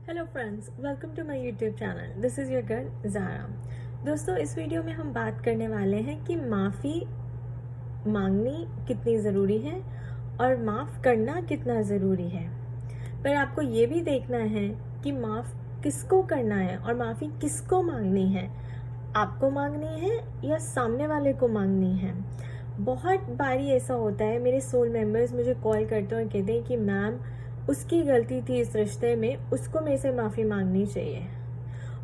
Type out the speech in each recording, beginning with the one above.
Hello friends, welcome to my YouTube channel. This is your girl Zara. दोस्तों, इस video में हम बात करने वाले हैं कि माफ़ी मांगनी कितनी ज़रूरी है और माफ़ करना कितना ज़रूरी है। पर आपको ये भी देखना है कि माफ़ किसको करना है और माफ़ी किसको मांगनी है। आपको मांगनी है या सामने वाले को मांगनी है। बहुत बारी ऐसा होता है, मेरे सोल मेंबर्स मुझे कॉल करते हैं और कहते हैं कि मैम, उसकी गलती थी इस रिश्ते में, उसको मेरे से माफ़ी मांगनी चाहिए।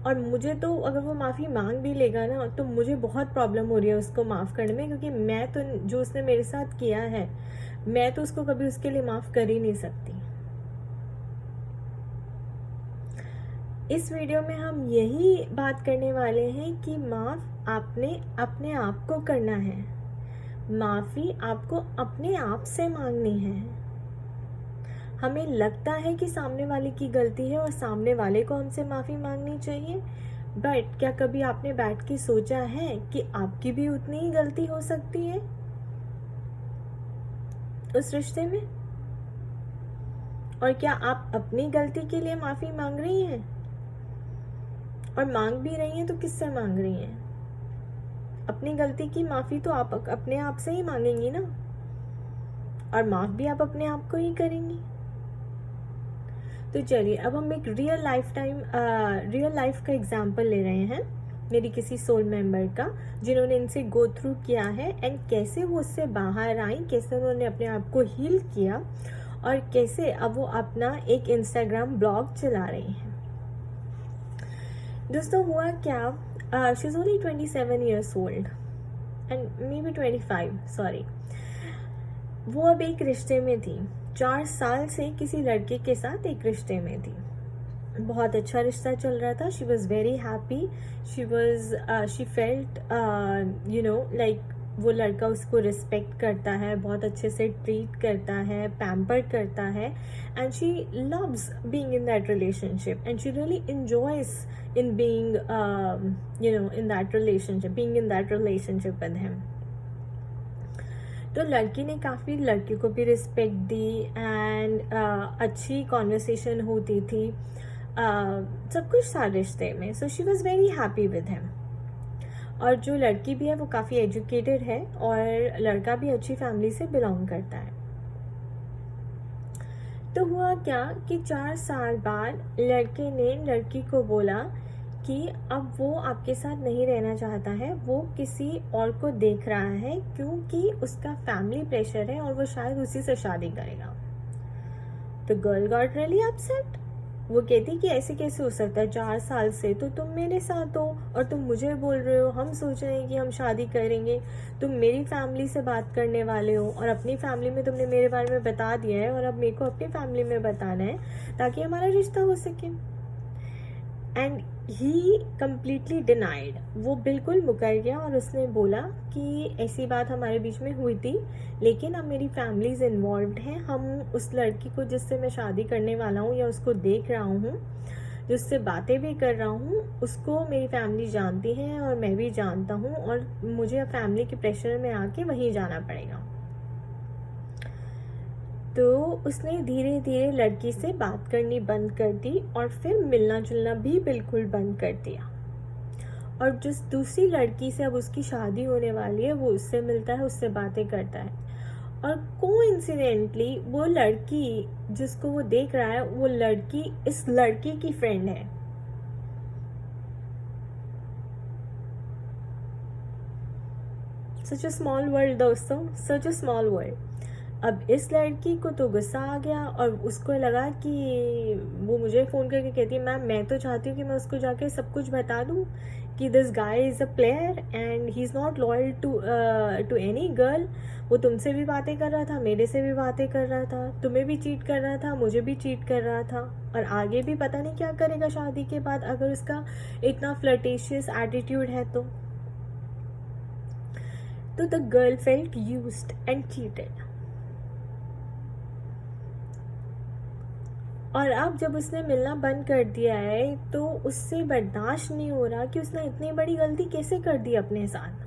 और मुझे तो अगर वो माफ़ी मांग भी लेगा ना तो मुझे बहुत प्रॉब्लम हो रही है उसको माफ़ करने में, क्योंकि मैं तो जो उसने मेरे साथ किया है, मैं तो उसको कभी उसके लिए माफ़ कर ही नहीं सकती। इस वीडियो में हम यही बात करने वाले हैं कि माफ़ आपने अपने आप को करना है। माफ़ी आपको अपने आप से मांगनी है। हमें लगता है कि सामने वाले की गलती है और सामने वाले को हमसे माफ़ी मांगनी चाहिए, बट क्या कभी आपने बैठ के सोचा है कि आपकी भी उतनी ही गलती हो सकती है उस रिश्ते में? और क्या आप अपनी गलती के लिए माफ़ी मांग रही हैं? और मांग भी रही हैं तो किससे मांग रही हैं? अपनी गलती की माफ़ी तो आप अपने आप से ही मांगेंगी ना, और माफ़ भी आप अपने आप को ही करेंगी। तो चलिए, अब हम एक रियल लाइफ का एग्जाम्पल ले रहे हैं, मेरी किसी सोल मेंबर का, जिन्होंने इनसे गो थ्रू किया है एंड कैसे वो उससे बाहर आई, कैसे उन्होंने अपने आप को हील किया और कैसे अब वो अपना एक इंस्टाग्राम ब्लॉग चला रही हैं। दोस्तों, हुआ क्या, she is only 27 years old and may be 25, sorry. वो अब एक रिश्ते में थी, 4 साल से किसी लड़के के साथ एक रिश्ते में थी। बहुत अच्छा रिश्ता चल रहा था। She was very happy. She felt like वो लड़का उसको रिस्पेक्ट करता है, बहुत अच्छे से ट्रीट करता है, पैम्पर करता है, and she loves being in that relationship and she really enjoys in being in that relationship, being in that relationship with him. तो लड़की ने काफ़ी लड़के को भी रिस्पेक्ट दी एंड अच्छी कॉन्वर्सेशन होती थी, सब कुछ था रिश्ते में। So she was very happy with him. और जो लड़की भी है वो काफ़ी एजुकेटेड है और लड़का भी अच्छी फैमिली से बिलोंग करता है। तो हुआ क्या कि 4 साल बाद लड़के ने लड़की को बोला कि अब वो आपके साथ नहीं रहना चाहता है, वो किसी और को देख रहा है क्योंकि उसका फैमिली प्रेशर है और वो शायद उसी से शादी करेगा। तो गर्ल गॉट रियली अपसेट। वो कहती कि ऐसे कैसे हो सकता है, 4 साल से तो तुम मेरे साथ हो और तुम मुझे बोल रहे हो हम सोच रहे हैं कि हम शादी करेंगे। तुम मेरी फैमिली से बात करने वाले हो और अपनी फैमिली में तुमने मेरे बारे में बता दिया है और अब मेरे को अपनी फैमिली में बताना है ताकि हमारा रिश्ता हो सके। And he completely denied. वो बिल्कुल मुकर गया और उसने बोला कि ऐसी बात हमारे बीच में हुई थी, लेकिन अब मेरी फैमिलीज इन्वॉल्व्ड हैं। हम उस लड़की को जिससे मैं शादी करने वाला हूँ या उसको देख रहा हूँ, जिससे बातें भी कर रहा हूँ, उसको मेरी फैमिली जानती है और मैं भी जानता हूँ और मुझे अब फैमिली के प्रेशर में आके वहीं जाना पड़ेगा। तो उसने धीरे धीरे लड़की से बात करनी बंद कर दी और फिर मिलना जुलना भी बिल्कुल बंद कर दिया। और जिस दूसरी लड़की से अब उसकी शादी होने वाली है वो उससे मिलता है, उससे बातें करता है। और कोइंसिडेंटली वो लड़की जिसको वो देख रहा है, वो लड़की इस लड़की की फ्रेंड है। सच अ स्मॉल वर्ल्ड दोस्तों, सच अ स्मॉल वर्ल्ड। अब इस लड़की को तो गुस्सा आ गया और उसको लगा कि वो मुझे फ़ोन करके कहती है, मैम मैं तो चाहती हूँ कि मैं उसको जाके सब कुछ बता दूँ कि this guy is a player and he is not loyal to any girl. वो तुमसे भी बातें कर रहा था, मेरे से भी बातें कर रहा था, तुम्हें भी चीट कर रहा था, मुझे भी चीट कर रहा था, और आगे भी पता नहीं क्या करेगा शादी के बाद अगर उसका इतना फ्लर्टेशियस एटीट्यूड है तो the girl felt used and cheated. और अब जब उसने मिलना बंद कर दिया है तो उससे बर्दाश्त नहीं हो रहा कि उसने इतनी बड़ी गलती कैसे कर दी अपने साथ।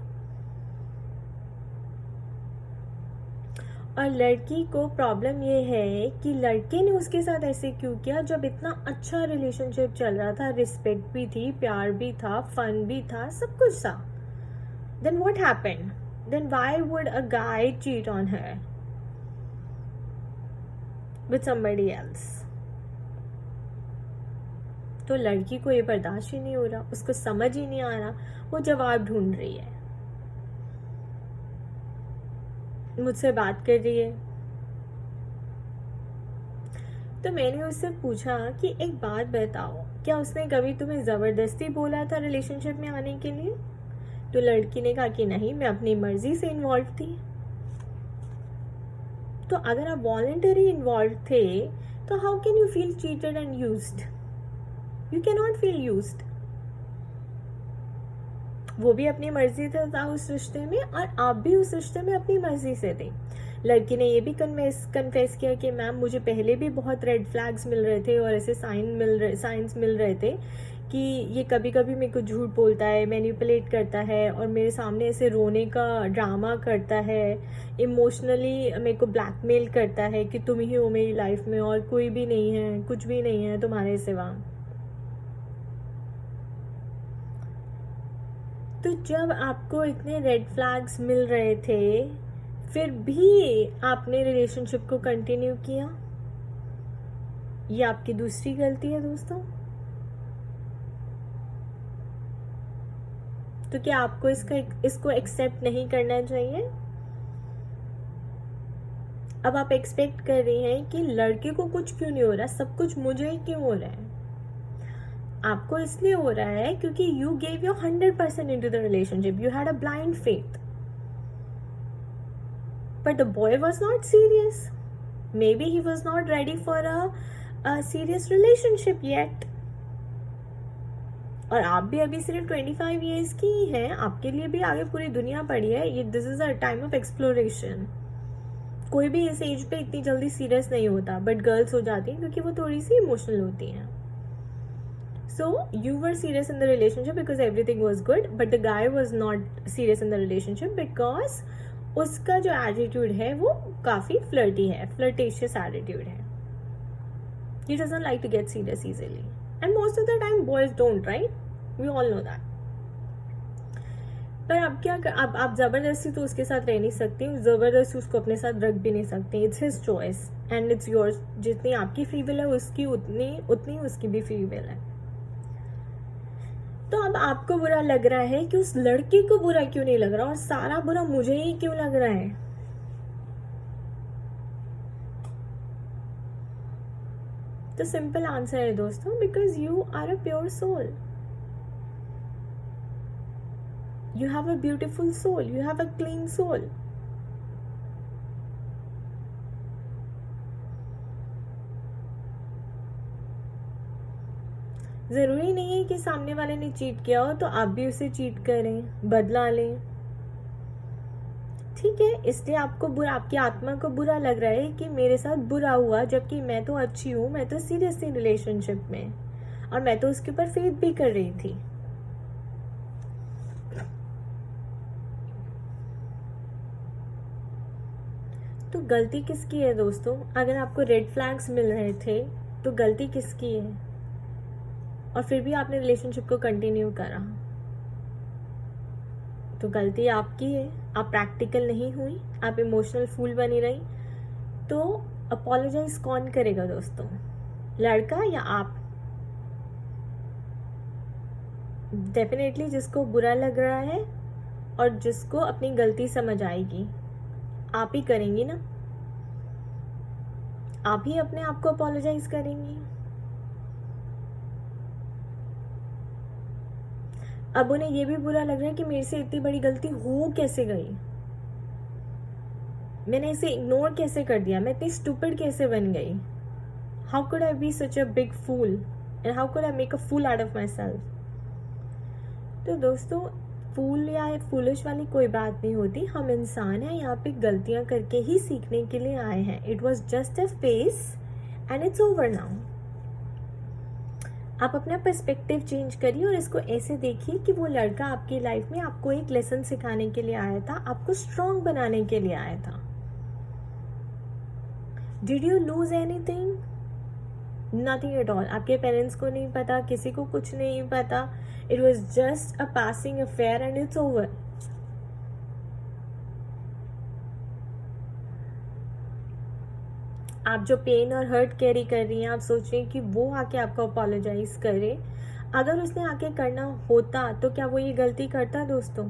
और लड़की को प्रॉब्लम ये है कि लड़के ने उसके साथ ऐसे क्यों किया जब इतना अच्छा रिलेशनशिप चल रहा था, रिस्पेक्ट भी थी, प्यार भी था, फन भी था, सब कुछ था. Then what happened? Then why would a guy cheat on her with somebody else? तो लड़की को ये बर्दाश्त ही नहीं हो रहा, उसको समझ ही नहीं आ रहा, वो जवाब ढूंढ रही है, मुझसे बात कर रही है. तो मैंने उससे पूछा कि एक बात बताओ, क्या उसने कभी तुम्हें ज़बरदस्ती बोला था रिलेशनशिप में आने के लिए? तो लड़की ने कहा कि नहीं, मैं अपनी मर्जी से इन्वॉल्व थी. तो अगर आप वॉलंटरी इन्वॉल्व थे तो how can you feel cheated and used? You can not feel used. वो भी अपनी मर्जी से था उस रिश्ते में और आप भी उस रिश्ते में अपनी मर्जी से थे. लड़की ने ये भी कन्फेस किया कि मैम मुझे पहले भी बहुत रेड फ्लैग्स मिल रहे थे और ऐसे साइंस मिल रहे थे कि ये कभी कभी मेरे को झूठ बोलता है, मैनिपुलेट करता है और मेरे सामने ऐसे रोने का ड्रामा करता है, इमोशनली मेरे को ब्लैकमेल करता है कि तुम ही हो मेरी लाइफ में और कोई भी नहीं है, कुछ भी नहीं है तुम्हारे सिवा. तो जब आपको इतने रेड फ्लैग्स मिल रहे थे फिर भी आपने रिलेशनशिप को कंटिन्यू किया, ये आपकी दूसरी गलती है दोस्तों. तो क्या आपको इसको एक्सेप्ट नहीं करना चाहिए? अब आप एक्सपेक्ट कर रही हैं कि लड़के को कुछ क्यों नहीं हो रहा, सब कुछ मुझे ही क्यों हो रहा है? आपको इसलिए हो रहा है क्योंकि you gave your 100% into the relationship. You had a blind faith. But the boy was not serious. Maybe he was not ready for a serious relationship yet. और आप भी अभी सिर्फ 25 years की ही हैं, आपके लिए भी आगे पूरी दुनिया पड़ी है. ये this is a time of exploration. कोई भी इस एज पे इतनी जल्दी सीरियस नहीं होता, बट गर्ल्स हो जाती हैं क्योंकि वो थोड़ी सी इमोशनल होती हैं. So you were serious in the relationship because everything was good, but the guy was not serious in the relationship because उसका जो attitude है वो काफी flirty है, flirtatious attitude है. He doesn't like to get serious easily, and most of the time boys don't, right? We all know that. पर अब क्या अब आप जबरदस्ती तो उसके साथ रह नहीं सकती, जबरदस्ती उसको अपने साथ रख भी नहीं सकती. It's his choice and it's yours. जितनी आपकी फ्री विल है उसकी उतनी उसकी भी फ्री विल है. तो अब आपको बुरा लग रहा है कि उस लड़की को बुरा क्यों नहीं लग रहा और सारा बुरा मुझे ही क्यों लग रहा है? तो सिंपल आंसर है दोस्तों, because you are a pure soul. You have a beautiful soul. You have a clean soul. जरूरी नहीं है कि सामने वाले ने चीट किया हो तो आप भी उसे चीट करें, बदला लें. ठीक है, इसलिए आपको बुरा, आपकी आत्मा को बुरा लग रहा है कि मेरे साथ बुरा हुआ, जबकि मैं तो अच्छी हूं, मैं तो सीरियस थी रिलेशनशिप में और मैं तो उसके ऊपर फेथ भी कर रही थी. तो गलती किसकी है दोस्तों? अगर आपको रेड फ्लैग्स मिल रहे थे तो गलती किसकी है? और फिर भी आपने रिलेशनशिप को कंटिन्यू करा, तो गलती आपकी है. आप प्रैक्टिकल नहीं हुई, आप इमोशनल फूल बनी रही. तो अपोलोजाइज कौन करेगा दोस्तों? लड़का या आप? डेफिनेटली जिसको बुरा लग रहा है और जिसको अपनी गलती समझ आएगी, आप ही करेंगी ना. आप ही अपने आप को अपोलोजाइज करेंगी. अब उन्हें ये भी बुरा लग रहा है कि मेरे से इतनी बड़ी गलती हो कैसे गई, मैंने इसे इग्नोर कैसे कर दिया, मैं इतनी स्टूपिड कैसे बन गई. How could I be such a big fool and how could I make a fool out of myself. तो दोस्तों, फूल या फूलिश वाली कोई बात नहीं होती. हम इंसान हैं, यहाँ पे गलतियां करके ही सीखने के लिए आए हैं. It was just a face and it's over now. आप अपना पर्सपेक्टिव चेंज करिए और इसको ऐसे देखिए कि वो लड़का आपकी लाइफ में आपको एक लेसन सिखाने के लिए आया था, आपको स्ट्रांग बनाने के लिए आया था. Did you lose anything? Nothing at all. आपके पेरेंट्स को नहीं पता, किसी को कुछ नहीं पता. It was just a passing affair and it's over. आप जो पेन और हर्ट कैरी कर रही हैं, आप सोच रही हैं कि वो आके आपको अपोलोजाइज करे. अगर उसने आके करना होता तो क्या वो ये गलती करता दोस्तों?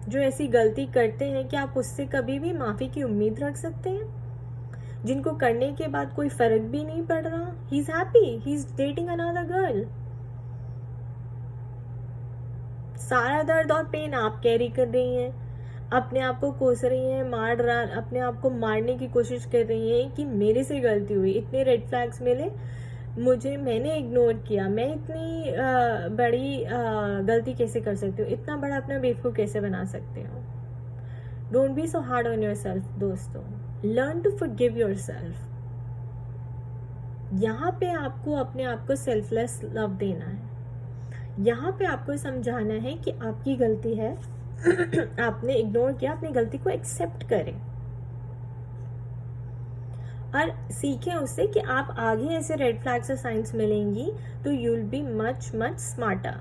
जो ऐसी गलती करते हैं, क्या आप उससे कभी भी माफी की उम्मीद रख सकते हैं? जिनको करने के बाद कोई फर्क भी नहीं पड़ रहा. He is happy, he is dating another girl. सारा दर्द और पेन आप कैरी कर रही हैं, अपने आप को कोस रही हैं, अपने आप को मारने की कोशिश कर रही हैं कि मेरे से गलती हुई, इतने रेड फ्लैग्स मिले मुझे, मैंने इग्नोर किया, मैं इतनी बड़ी गलती कैसे कर सकती हूँ, इतना बड़ा अपना बेवकूफ़ कैसे बना सकते हो. Don't be so hard on yourself दोस्तों. Learn to forgive yourself. यहाँ पे आपको अपने आप को सेल्फलेस लव देना है. यहाँ पे आपको समझाना है कि आपकी गलती है, आपने इग्नोर किया, अपनी गलती को एक्सेप्ट करें और सीखें उससे कि आप आगे ऐसे रेड फ्लैग्स और साइंस मिलेंगी तो you will be much much smarter.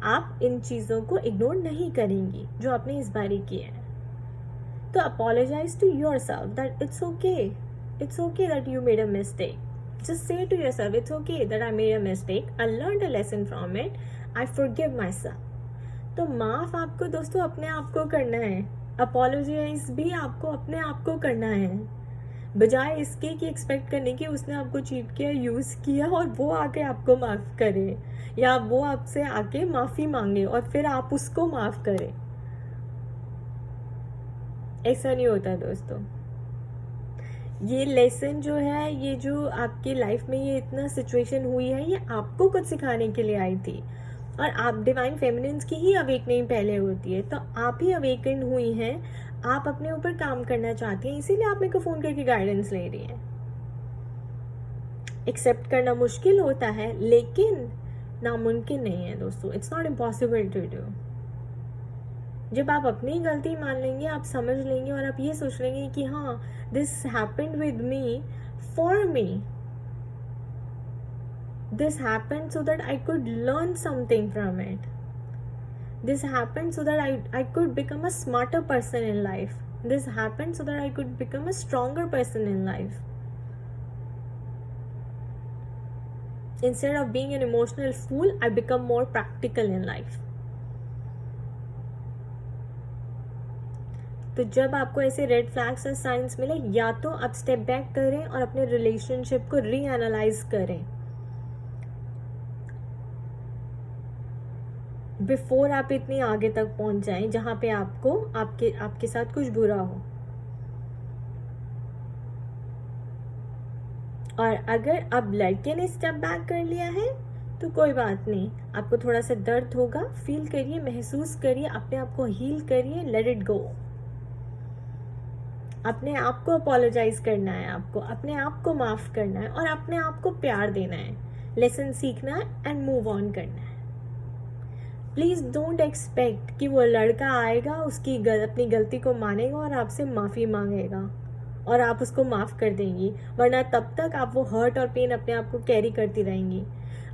आप इन चीज़ों को इग्नोर नहीं करेंगी जो आपने इस बारी किया है. तो apologise to yourself that it's okay that you made a mistake. Just say to yourself, it's okay that I made a mistake. I learned a lesson from it. I forgive myself. तो माफ़ आपको दोस्तों अपने आप को करना है. Apologise भी आपको अपने आप को करना है, बजाय इसके कि एक्सपेक्ट करने की उसने आपको चीट किया, यूज़ किया और वो आके आपको माफ़ करे, या वो आपसे आके माफ़ी मांगे और फिर आप उसको माफ़ करें. ऐसा नहीं होता दोस्तों. ये लेसन जो है, ये जो आपकी लाइफ में ये इतना सिचुएशन हुई है, ये आपको कुछ सिखाने के लिए आई थी. और आप डिवाइन फेमिनिन्स की ही अवेकनिंग पहले होती है, तो आप ही अवेकन हुई हैं, आप अपने ऊपर काम करना चाहती हैं, इसीलिए आप मेरे को फ़ोन करके गाइडेंस ले रही हैं. एक्सेप्ट करना मुश्किल होता है लेकिन नामुमकिन नहीं है दोस्तों. It's not impossible to do. जब आप अपनी गलती मान लेंगे, आप समझ लेंगे और आप ये सोच लेंगे कि हाँ, this happened with me for me, this happened so that I could learn something from it. This happened so that I could become a smarter person in life. This happened so that I could become a stronger person in life. Instead of being an emotional fool, I become more practical in life. तो जब आपको ऐसे red flags और science मिले, या तो आप step back करें और अपने रिलेशनशिप को रीएनालाइज करें बिफोर आप इतनी आगे तक पहुंच जाएं जहां पे आपको आपके साथ कुछ बुरा हो. और अगर अब लड़के ने स्टेप बैक कर लिया है तो कोई बात नहीं, आपको थोड़ा सा दर्द होगा, फील करिए, महसूस करिए, अपने आप को हील करिए, लेट इट गो. अपने आप को अपोलोजाइज करना है, आपको अपने आप को माफ करना है और अपने आप को प्यार देना है, लेसन सीखना है एंड मूव ऑन करना है. प्लीज़ डोंट एक्सपेक्ट कि वो लड़का आएगा, अपनी गलती को मानेगा और आपसे माफ़ी मांगेगा और आप उसको माफ़ कर देंगी, वरना तब तक आप वो हर्ट और पेन अपने आप को कैरी करती रहेंगी,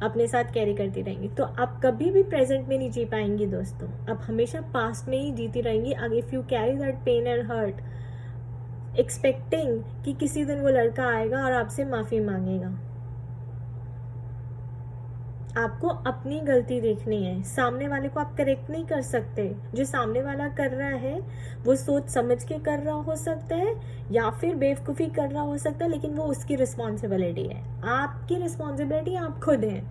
अपने साथ कैरी करती रहेंगी. तो आप कभी भी प्रेजेंट में नहीं जी पाएंगी दोस्तों. आप हमेशा पास्ट में ही जीती रहेंगी. अगर if you carry that pain and hurt expecting कि किसी दिन वो लड़का आएगा और आपसे माफ़ी मांगेगा. आपको अपनी गलती देखनी है. सामने वाले को आप करेक्ट नहीं कर सकते. जो सामने वाला कर रहा है वो सोच समझ के कर रहा हो सकता है या फिर बेवकूफ़ी कर रहा हो सकता है, लेकिन वो उसकी रिस्पॉन्सिबिलिटी है. आपकी रिस्पॉन्सिबिलिटी आप खुद हैं.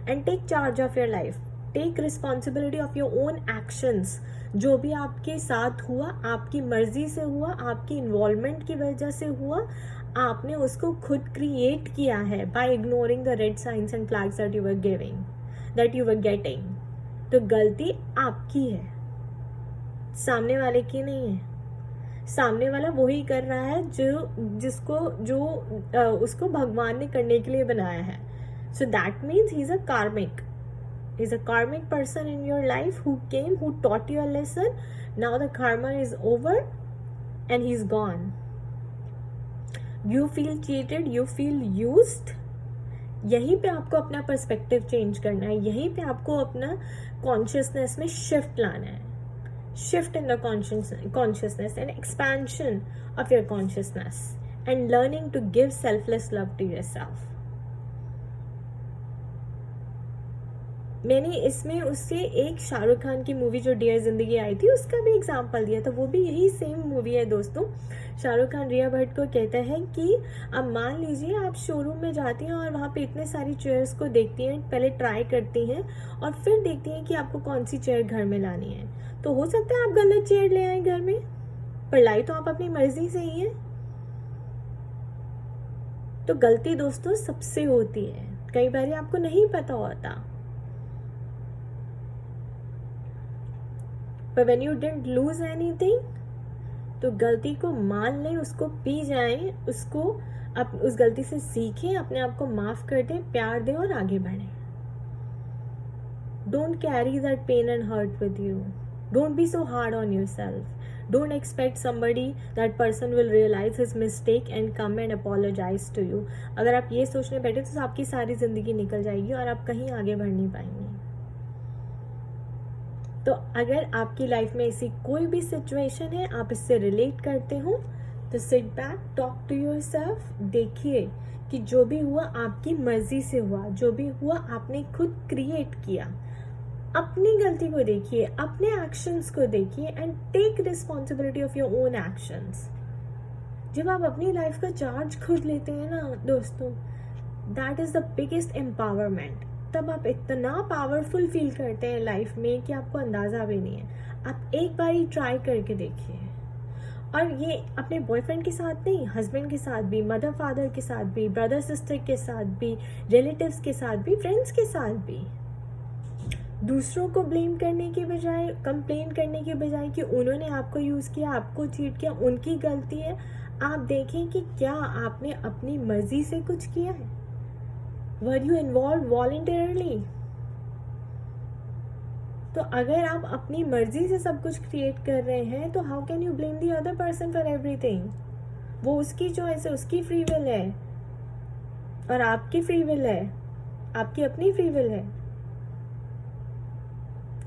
And take charge of your life. Take responsibility of your own actions. जो भी आपके साथ हुआ, आपकी मर्जी से हुआ, आपकी इन्वॉल्वमेंट की वजह से हुआ, आपने उसको खुद क्रिएट किया है by ignoring the red signs and flags that you were getting. तो गलती आपकी है, सामने वाले की नहीं है. सामने वाला वही कर रहा है जो उसको भगवान ने करने के लिए बनाया है. So that means he is a कार्मिक. Is a karmic person in your life who came, who taught you a lesson. Now the karma is over. and he's gone. You feel cheated, you feel used. यहीं पे आपको अपना perspective change करना है, यहीं पे आपको अपना कॉन्शियसनेस में शिफ्ट लाना है. Shift in the consciousness and expansion of your consciousness and learning to give selfless love to yourself. मैंने इसमें उससे एक शाहरुख खान की मूवी जो डियर जिंदगी आई थी उसका भी एग्जाम्पल दिया था. वो भी यही सेम मूवी है दोस्तों. शाहरुख खान रिया भट्ट को कहता है कि अब मान लीजिए आप शोरूम में जाती हैं और वहाँ पे इतने सारी चेयर्स को देखती हैं, पहले ट्राई करती हैं और फिर देखती हैं कि आपको कौन सी चेयर घर में लानी है. तो हो सकता है आप गलत चेयर ले आए घर में, पर लाई तो आप अपनी मर्जी से ही है. तो गलती दोस्तों सबसे होती है, कई बार आपको नहीं पता होता. पर when you didn't loose anything, तो गलती को मान लें, उसको पी जाएं, उसको उस गलती से सीखें, अपने आप को माफ कर दें, प्यार दें और आगे बढ़ें. Don't carry that pain and hurt with you. Don't be so hard on yourself. Don't expect somebody, that person will realize his mistake and come and apologize to you. अगर आप ये सोचने बैठे तो आपकी सारी जिंदगी निकल जाएगी और आप कहीं आगे बढ़ नहीं पाएंगे. तो अगर आपकी लाइफ में ऐसी कोई भी सिचुएशन है, आप इससे रिलेट करते हो, तो sit back, talk to yourself. देखिए कि जो भी हुआ आपकी मर्जी से हुआ, जो भी हुआ आपने खुद क्रिएट किया. अपनी गलती को देखिए, अपने एक्शंस को देखिए and take responsibility of your own actions. जब आप अपनी लाइफ का चार्ज खुद लेते हैं ना दोस्तों, that is the biggest empowerment. तब आप इतना पावरफुल फील करते हैं लाइफ में कि आपको अंदाजा भी नहीं है. आप एक बार ही ट्राई करके देखिए. और ये अपने बॉयफ्रेंड के साथ नहीं, हस्बैंड के साथ भी, मदर फादर के साथ भी, ब्रदर सिस्टर के साथ भी, रिलेटिव्स के साथ भी, फ्रेंड्स के साथ भी. दूसरों को ब्लेम करने के बजाय, कंप्लेन करने के बजाय कि उन्होंने आपको यूज़ किया, आपको चीट किया, उनकी गलती है, आप देखें कि क्या आपने अपनी मर्जी से कुछ किया है. Were you involve voluntarily? तो अगर आप अपनी मर्जी से सब कुछ क्रिएट कर रहे हैं, तो how can you blame the other person for everything? वो उसकी चॉइस है, उसकी फ्री विल है और आपकी फ्री विल है, आपकी अपनी फ्री विल है.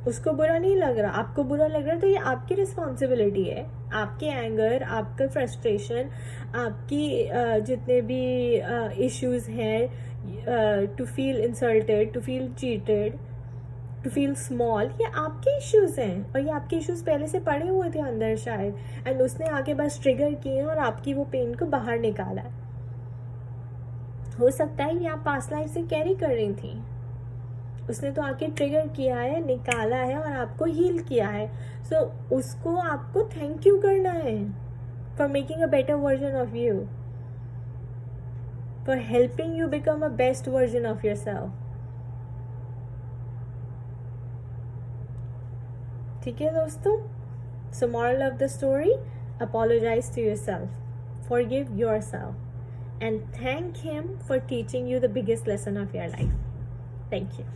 उसको बुरा नहीं लग रहा, आपको बुरा लग रहा है, तो ये आपकी रिस्पॉन्सिबिलिटी है. आपके एंगर, आपका फ्रस्ट्रेशन, आपकी जितने भी इश्यूज हैं, to feel insulted, to feel cheated, to feel small, ये आपके इश्यूज हैं. और ये आपके इश्यूज पहले से पड़े हुए थे अंदर शायद, एंड उसने आगे बस ट्रिगर किए और आपकी वो पेन को बाहर निकाला. हो सकता है ये आप पास्ट लाइफ से कैरी कर रही थी, उसने तो आके ट्रिगर किया है, निकाला है और आपको हील किया है. सो उसको आपको थैंक यू करना है for making a better version of you, for helping you become a best version of yourself. ठीक है दोस्तों? So moral of the story, apologise to yourself, forgive yourself and thank him for teaching you the biggest lesson of your life. Thank you.